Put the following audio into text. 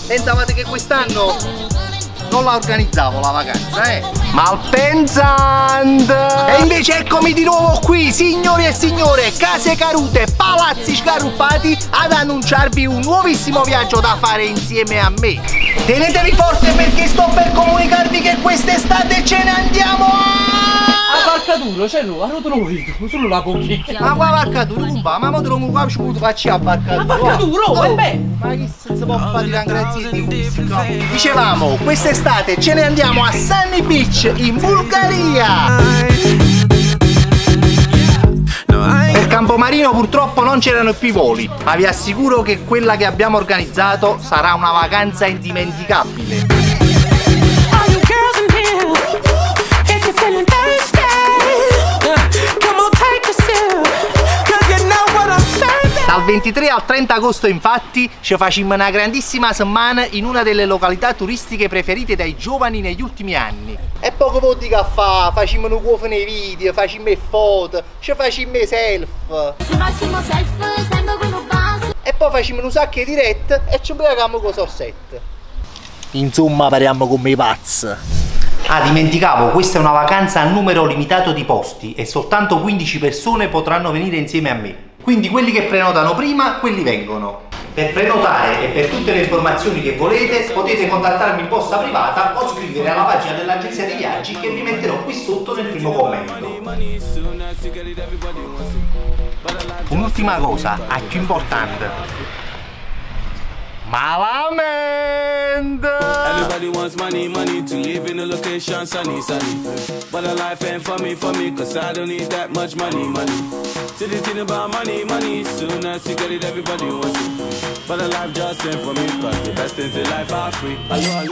Pensavate che quest'anno non la organizzavo la vacanza, Malpensant! E invece eccomi di nuovo qui, signori e signore, case cadute, palazzi scarruppati, ad annunciarvi un nuovissimo viaggio da fare insieme a me. Tenetevi forte perché sto per comunicarvi che quest'estate ce ne andiamo a Barcaduro, c'è lui, non te lo vedo, solo la bocchicchia. Ma qua Barcaduro, non va, ma te lo qua ci facci a Barcaduro. Ma Barcaduro, è bello! Ma chi si può fare di grazie di no. Dicevamo, quest'estate ce ne andiamo a Sunny Beach in Bulgaria. Per Campomarino purtroppo non c'erano più i voli, ma vi assicuro che quella che abbiamo organizzato sarà una vacanza indimenticabile. Dal 23 al 30 agosto infatti ci facciamo una grandissima settimana in una delle località turistiche preferite dai giovani negli ultimi anni. E poco volti che fa, facciamo un cuoco nei video, facciamo foto, ci facciamo selfie. E poi facciamo un sacco di dirette e ci ubriachiamo con sorsette. Insomma parliamo come i pazzi. Ah, dimenticavo, questa è una vacanza a numero limitato di posti e soltanto 15 persone potranno venire insieme a me. Quindi quelli che prenotano prima, quelli vengono. Per prenotare e per tutte le informazioni che volete potete contattarmi in posta privata o scrivere alla pagina dell'agenzia dei viaggi che vi metterò qui sotto nel primo commento. Un'ultima cosa, a più importante. Malament! Everybody wants money, money to live in a location sunny, sunny. But the life ain't for me, cause I don't need that much money, money. See the thing about money, money, soon as you get it, everybody wants it. But the life just ain't for me, cause the best things in life are free. Hello, hello.